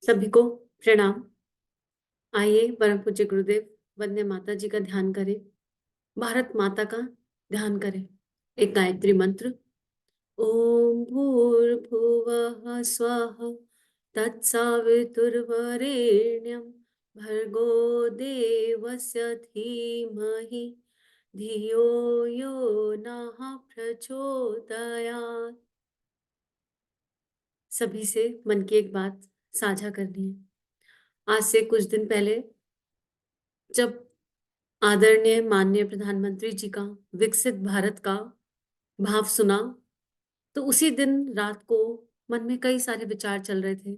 सभी को प्रणाम। आइए परम पूज्य गुरुदेव वंदे माता जी का ध्यान करें। भारत माता का ध्यान करें। एक गायत्री मंत्र। ओम भूर्भुवः स्वः तत्सवितुर्वरेण्यं भर्गो देवस्य धीमहि धियो यो नः प्रचोदयात्। सभी से मन की एक बात साझा करनी है। आज से कुछ दिन पहले जब आदरणीय माननीय प्रधानमंत्री जी का विकसित भारत का भाव सुना, तो उसी दिन रात को मन में कई सारे विचार चल रहे थे।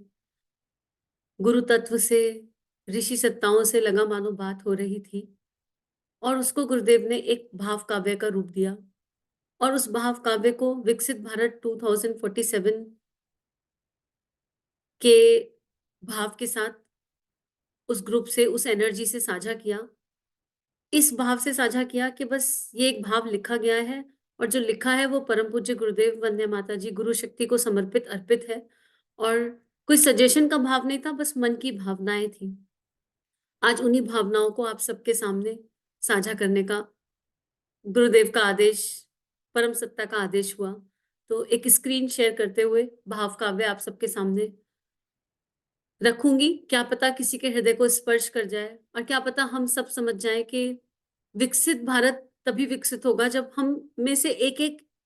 गुरु तत्व से, ऋषि सत्ताओं से लगा मानो बात हो रही थी और उसको गुरुदेव ने एक भाव काव्य का रूप दिया और उस भाव काव्य को विकसित भारत 2047 के भाव के साथ उस ग्रुप से, उस एनर्जी से साझा किया। इस भाव से साझा किया कि बस ये एक भाव लिखा गया है और जो लिखा है वो परम पूज्य गुरुदेव वंदे माता जी गुरु शक्ति को समर्पित अर्पित है और कोई सजेशन का भाव नहीं था, बस मन की भावनाएं थी। आज उन्हीं भावनाओं को आप सबके सामने साझा करने का गुरुदेव का आदेश, परम सत्ता का आदेश हुआ। तो एक स्क्रीन शेयर करते हुए भाव काव्य आप सबके सामने रखूंगी। क्या पता किसी के हृदय को स्पर्श कर जाए और क्या पता हम सब समझ जाएं कि विकसित भारत तभी विकसित होगा जब हम में से एक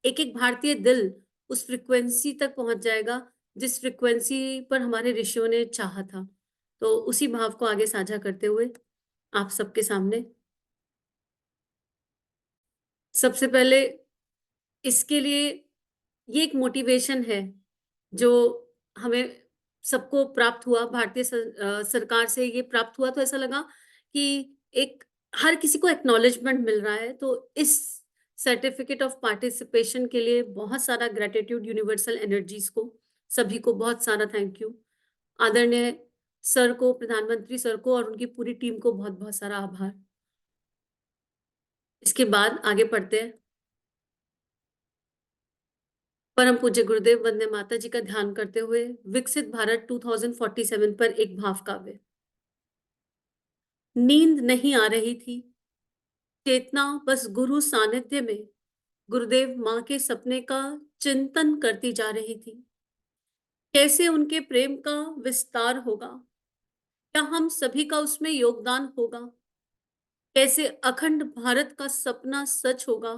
एक भारतीय दिल उस फ्रिक्वेंसी तक पहुंच जाएगा जिस फ्रिक्वेंसी पर हमारे ऋषियों ने चाहा था। तो उसी भाव को आगे साझा करते हुए आप सबके सामने सबसे पहले इसके लिए ये एक मोटिवेशन है जो हमें सबको प्राप्त हुआ। भारतीय सरकार से ये प्राप्त हुआ तो ऐसा लगा कि एक हर किसी को एक्नॉलेजमेंट मिल रहा है। तो इस सर्टिफिकेट ऑफ पार्टिसिपेशन के लिए बहुत सारा ग्रेटिट्यूड यूनिवर्सल एनर्जीज को, सभी को बहुत सारा थैंक यू। आदरणीय सर को, प्रधानमंत्री सर को और उनकी पूरी टीम को बहुत बहुत सारा आभार। इसके बाद आगे बढ़ते हैं। परम पूज्य गुरुदेव वंदे माता जी का ध्यान करते हुए विकसित भारत 2047 पर एक भाव काव्य। नींद नहीं आ रही थी, चेतना बस गुरु सानिध्य में गुरुदेव माँ के सपने का चिंतन करती जा रही थी। कैसे उनके प्रेम का विस्तार होगा, क्या हम सभी का उसमें योगदान होगा, कैसे अखंड भारत का सपना सच होगा,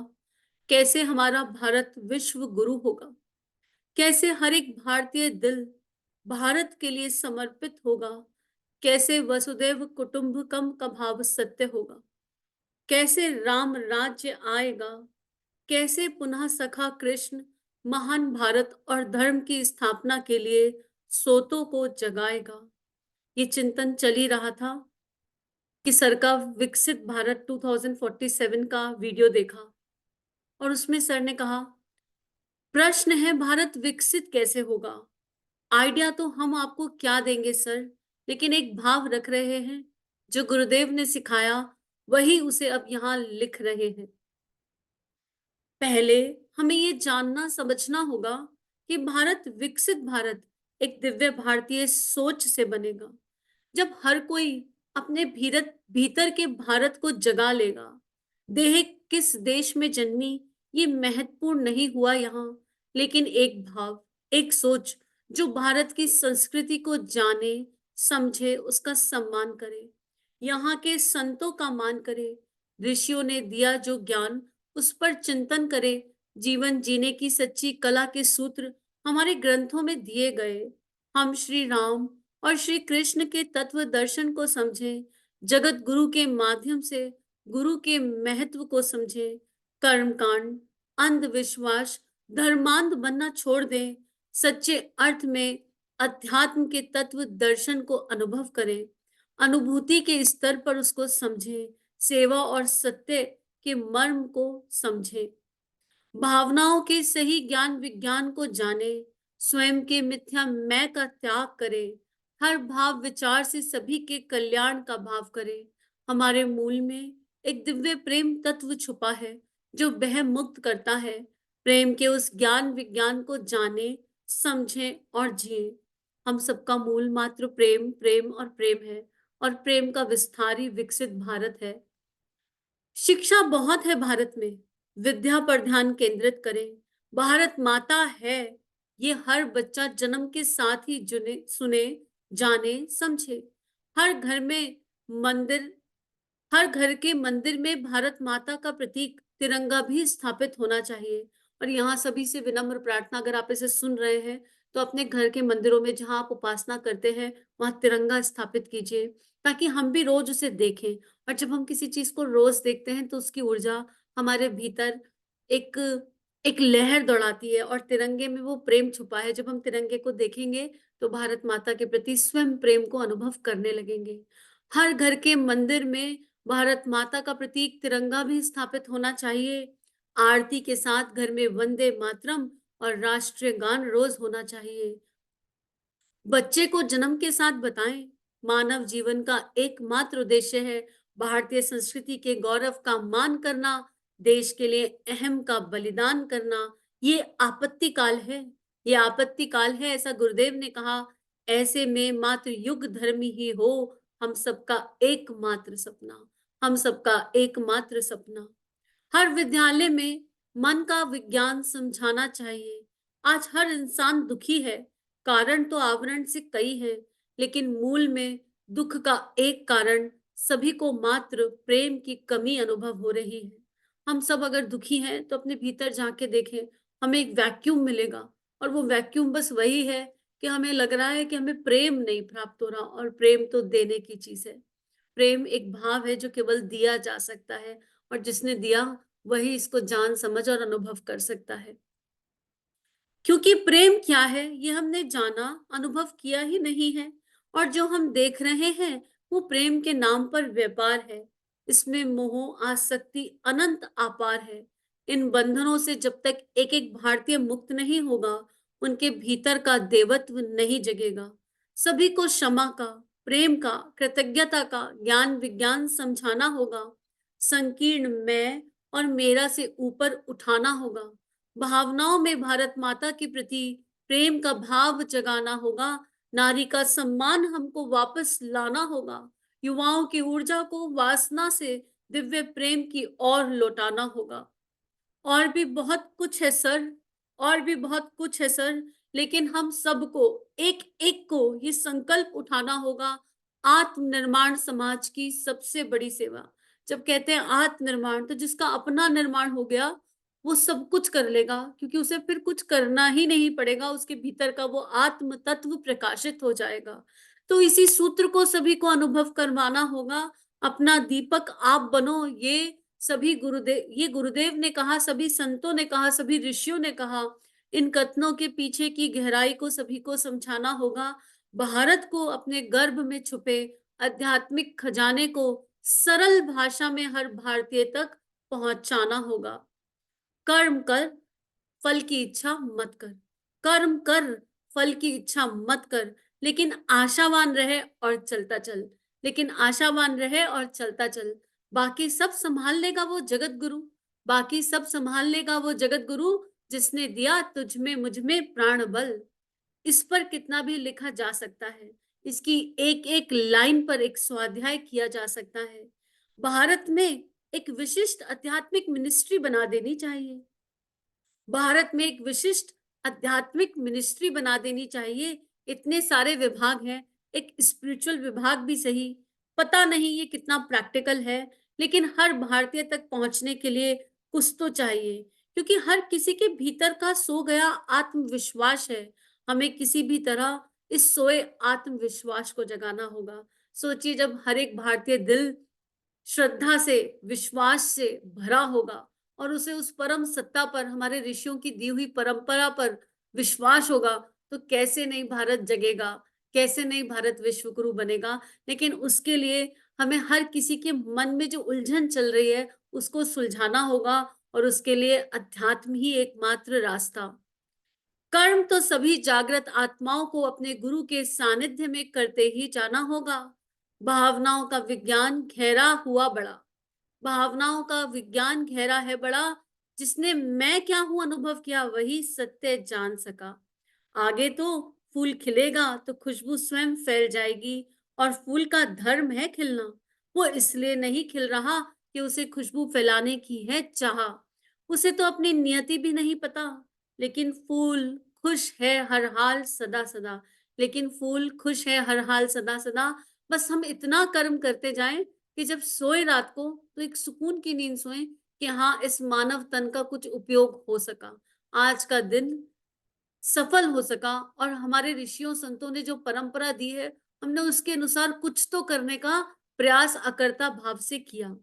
कैसे हमारा भारत विश्व गुरु होगा, कैसे हर एक भारतीय दिल भारत के लिए समर्पित होगा, कैसे वसुदैव कुटुंबकम का भाव सत्य होगा, कैसे राम राज्य आएगा, कैसे पुनः सखा कृष्ण महान भारत और धर्म की स्थापना के लिए सोतों को जगाएगा। ये चिंतन चल ही रहा था कि सर का विकसित भारत 2047 का वीडियो देखा और उसमें सर ने कहा, प्रश्न है भारत विकसित कैसे होगा। आइडिया तो हम आपको क्या देंगे सर, लेकिन एक भाव रख रहे हैं जो गुरुदेव ने सिखाया, वही उसे अब यहाँ लिख रहे हैं। पहले हमें ये जानना समझना होगा कि भारत विकसित भारत एक दिव्य भारतीय सोच से बनेगा जब हर कोई अपने भीतर के भारत को जगा लेगा। देह किस देश में जन्मी ये महत्वपूर्ण नहीं हुआ यहाँ, लेकिन एक भाव, एक सोच जो भारत की संस्कृति को जाने, समझे, उसका सम्मान करे, यहाँ के संतों का मान करे, ऋषियों ने दिया जो ज्ञान उस पर चिंतन करे, जीवन जीने की सच्ची कला के सूत्र हमारे ग्रंथों में दिए गए। हम श्री राम और श्री कृष्ण के तत्व दर्शन को समझें, जगत गुरु के माध्यम से गुरु के महत्व को समझें, कर्मकांड, अंधविश्वास, धर्मांध बनना छोड़ दें, सच्चे अर्थ में अध्यात्म के तत्व दर्शन को अनुभव करें, अनुभूति के स्तर पर उसको समझें, सेवा और सत्य के मर्म को समझें, भावनाओं के सही ज्ञान विज्ञान को जाने, स्वयं के मिथ्या मैं का त्याग करे, हर भाव विचार से सभी के कल्याण का भाव करे। हमारे मूल में एक दिव्य प्रेम तत्व छुपा है जो बह मुक्त करता है। प्रेम के उस ज्ञान विज्ञान को जाने, समझें और जिए। हम सबका मूल मात्र प्रेम, प्रेम और प्रेम है, और प्रेम का विस्तार ही विकसित भारत है। शिक्षा बहुत है भारत में, विद्या पर ध्यान केंद्रित करें। भारत माता है, ये हर बच्चा जन्म के साथ ही जुने सुने, जाने, समझे। हर घर में मंदिर हर घर के मंदिर में भारत माता का प्रतीक तिरंगा भी स्थापित होना चाहिए। और यहाँ सभी से विनम्र प्रार्थना, अगर आप इसे सुन रहे हैं तो अपने घर के मंदिरों में जहाँ आप उपासना करते हैं वहां तिरंगा स्थापित कीजिए, ताकि हम भी रोज उसे देखें। और जब हम किसी चीज को रोज देखते हैं तो उसकी ऊर्जा हमारे भीतर एक एक लहर दौड़ाती है, और तिरंगे में वो प्रेम छुपा है। जब हम तिरंगे को देखेंगे तो भारत माता के प्रति स्वयं प्रेम को अनुभव करने लगेंगे। हर घर के मंदिर में भारत माता का प्रतीक तिरंगा भी स्थापित होना चाहिए। आरती के साथ घर में वंदे मातरम और राष्ट्रीय गान रोज होना चाहिए। बच्चे को जन्म के साथ बताएं, मानव जीवन का एकमात्र उद्देश्य है भारतीय संस्कृति के गौरव का मान करना, देश के लिए अहम का बलिदान करना। ये आपत्ति काल है, ये आपत्ति काल है, ऐसा गुरुदेव ने कहा। ऐसे में मात्र युग धर्मी ही हो, हम सबका एकमात्र सपना, हम सबका एकमात्र सपना। हर विद्यालय में मन का विज्ञान समझाना चाहिए। आज हर इंसान दुखी है, कारण तो आवरण से कई हैं, लेकिन मूल में दुख का एक कारण सभी को मात्र प्रेम की कमी अनुभव हो रही है। हम सब अगर दुखी हैं तो अपने भीतर झांक के देखें, हमें एक वैक्यूम मिलेगा, और वो वैक्यूम बस वही है कि हमें लग रहा है कि हमें प्रेम नहीं प्राप्त हो रहा, और प्रेम तो देने की चीज है। प्रेम एक भाव है जो केवल दिया जा सकता है, और जिसने दिया वही इसको जान समझ और अनुभव कर सकता है। क्योंकि प्रेम क्या है ये हमने जाना, अनुभव किया ही नहीं है। और जो हम देख रहे हैं वो प्रेम के नाम पर व्यापार है। इसमें मोह, आसक्ति अनंत अपार है। इन बंधनों से जब तक एक एक भारतीय मुक्त नहीं होगा, उनके भीतर का देवत्व नहीं जगेगा। सभी को क्षमा का, प्रेम का, कृतज्ञता का ज्ञान विज्ञान समझाना होगा। संकीर्ण मैं और मेरा से ऊपर उठाना होगा। भावनाओं में भारत माता के प्रति प्रेम का भाव जगाना होगा। नारी का सम्मान हमको वापस लाना होगा। युवाओं की ऊर्जा को वासना से दिव्य प्रेम की ओर लौटाना होगा। और भी बहुत कुछ है सर, और भी बहुत कुछ है सर, लेकिन हम सबको एक एक को ये संकल्प उठाना होगा। आत्मनिर्माण समाज की सबसे बड़ी सेवा। जब कहते हैं आत्मनिर्माण, तो जिसका अपना निर्माण हो गया वो सब कुछ कर लेगा, क्योंकि उसे फिर कुछ करना ही नहीं पड़ेगा। उसके भीतर का वो आत्म तत्व प्रकाशित हो जाएगा। तो इसी सूत्र को सभी को अनुभव करवाना होगा। अपना दीपक आप बनो, ये गुरुदेव ने कहा, सभी संतों ने कहा, सभी ऋषियों ने कहा। इन कथनों के पीछे की गहराई को सभी को समझाना होगा। भारत को अपने गर्भ में छुपे आध्यात्मिक खजाने को सरल भाषा में हर भारतीय तक पहुंचाना होगा। कर्म कर, फल की इच्छा मत कर। कर्म कर, फल की इच्छा मत कर, लेकिन आशावान रहे और चलता चल। लेकिन आशावान रहे और चलता चल। बाकी सब संभाल लेगा वो जगत गुरु। बाकी सब संभाल लेगा वो जगत गुरु, जिसने दिया तुझ में मुझ में प्राण बल। इस पर कितना भी लिखा जा सकता है। इसकी एक एक लाइन पर एक स्वाध्याय किया जा सकता है। भारत में एक विशिष्ट आध्यात्मिक मिनिस्ट्री बना देनी चाहिए। भारत में एक विशिष्ट आध्यात्मिक मिनिस्ट्री बना देनी चाहिए। इतने सारे विभाग हैं, एक स्पिरिचुअल विभाग भी सही। पता नहीं ये कितना प्रैक्टिकल है, लेकिन हर भारतीय तक पहुंचने के लिए कुछ तो चाहिए, क्योंकि हर किसी के भीतर का सो गया आत्मविश्वास है। हमें किसी भी तरह इस सोए आत्मविश्वास को जगाना होगा। सोचिए, जब हर एक भारतीय दिल श्रद्धा से, विश्वास से भरा होगा, और उसे उस परम सत्ता पर, हमारे ऋषियों की दी हुई परंपरा पर विश्वास होगा, तो कैसे नहीं भारत जगेगा, कैसे नहीं भारत विश्व गुरु बनेगा। लेकिन उसके लिए हमें हर किसी के मन में जो उलझन चल रही है उसको सुलझाना होगा, और उसके लिए अध्यात्म ही एकमात्र रास्ता। कर्म तो सभी जागृत आत्माओं को अपने गुरु के सानिध्य में करते ही जाना होगा। भावनाओं का विज्ञान गहरा हुआ बड़ा। भावनाओं का विज्ञान गहरा है बड़ा। जिसने मैं क्या हूं अनुभव किया, वही सत्य जान सका। आगे तो फूल खिलेगा तो खुशबू स्वयं फैल जाएगी और फूल का धर्म है खिलना। वो इसलिए नहीं खिल रहा कि उसे खुशबू फैलाने की है चाह। उसे तो अपनी नियति भी नहीं पता। लेकिन फूल खुश है हर हाल सदा सदा। लेकिन फूल खुश है हर हाल सदा सदा। बस हम इतना कर्म करते जाएं कि जब सोए रात को तो एक सुकून की नींद सोएं कि हाँ, इस मानव तन का कुछ उपयोग हो सका, आज का दिन सफल हो सका और हमारे ऋषियों संतों ने जो परंपरा दी है, हमने उसके अनुसार कुछ तो करने का प्रयास अकर्ता भाव से किया।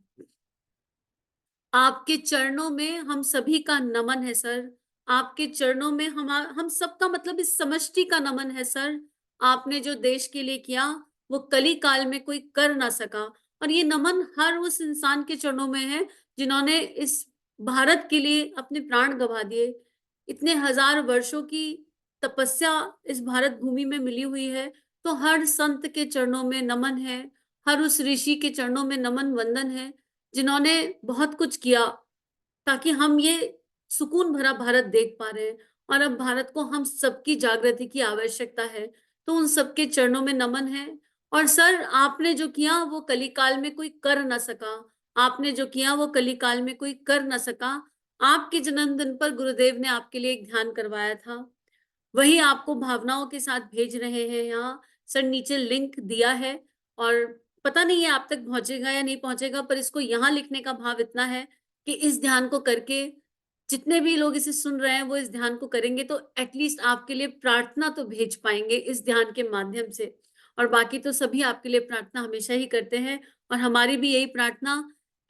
आपके चरणों में हम सभी का नमन है सर। आपके चरणों में हम सबका मतलब इस समष्टि का नमन है सर। आपने जो देश के लिए किया, वो कली काल में कोई कर ना सका। और ये नमन हर उस इंसान के चरणों में है, जिन्होंने इस भारत के लिए अपने प्राण गँवा दिए। इतने हजार वर्षों की तपस्या इस भारत भूमि में मिली हुई है, तो हर संत के चरणों में नमन है, हर उस ऋषि के चरणों में नमन वंदन है, जिन्होंने बहुत कुछ किया ताकि हम ये सुकून भरा भारत देख पा रहे हैं। और अब भारत को हम सबकी जागृति की आवश्यकता है, तो उन सबके चरणों में नमन है। और सर, आपने जो किया वो कलिकाल में कोई कर ना सका। आपने जो किया वो कलिकाल में कोई कर ना सका। आपके जन्मदिन पर गुरुदेव ने आपके लिए एक ध्यान करवाया था, वही आपको भावनाओं के साथ भेज रहे हैं यहाँ। सर, नीचे लिंक दिया है और पता नहीं ये आप तक पहुँचेगा या नहीं पहुँचेगा, पर इसको यहाँ लिखने का भाव इतना है कि इस ध्यान को करके जितने भी लोग इसे सुन रहे हैं, वो इस ध्यान को करेंगे तो एट लीस्ट आपके लिए प्रार्थना तो भेज पाएँगे इस ध्यान के माध्यम से। और बाकी तो सभी आपके लिए प्रार्थना हमेशा ही करते हैं और हमारी भी यही प्रार्थना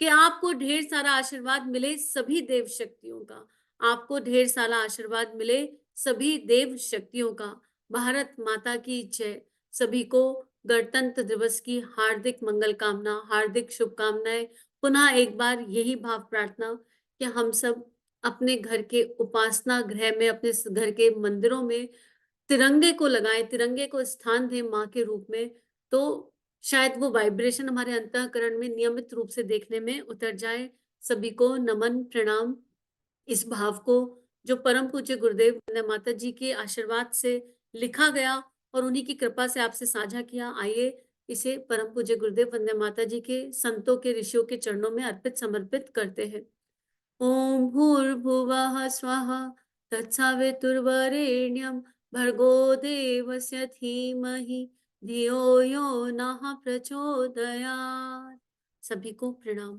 कि आपको ढेर सारा आशीर्वाद मिले सभी देव शक्तियों का। आपको ढेर सारा आशीर्वाद मिले सभी देव शक्तियों का। भारत माता की जय। सभी को गणतंत्र दिवस की हार्दिक मंगल कामना, हार्दिक शुभकामनाएं। पुनः एक बार यही भाव प्रार्थना कि हम सब अपने घर के उपासना गृह में, अपने घर के मंदिरों में तिरंगे को लगाएं, तिरंगे को स्थान दें माँ के रूप में। तो शायद वो वाइब्रेशन हमारे अंतःकरण में नियमित रूप से देखने में उतर जाए। सभी को नमन प्रणाम। इस भाव को जो परम पूज्य गुरुदेव वंदे माता जी के आशीर्वाद से लिखा गया और उन्हीं की कृपा से आपसे साझा किया, आइए इसे परम पूज्य गुरुदेव वंदे माता जी के संतों के ऋषियों के चरणों में अर्पित समर्पित करते हैं। ओम भूर्भुवः स्वः तत्सवितुर्वरेण्यं भर्गो देवस्य धीमहि धियो यो नः प्रचोदयात्। सभी को प्रणाम।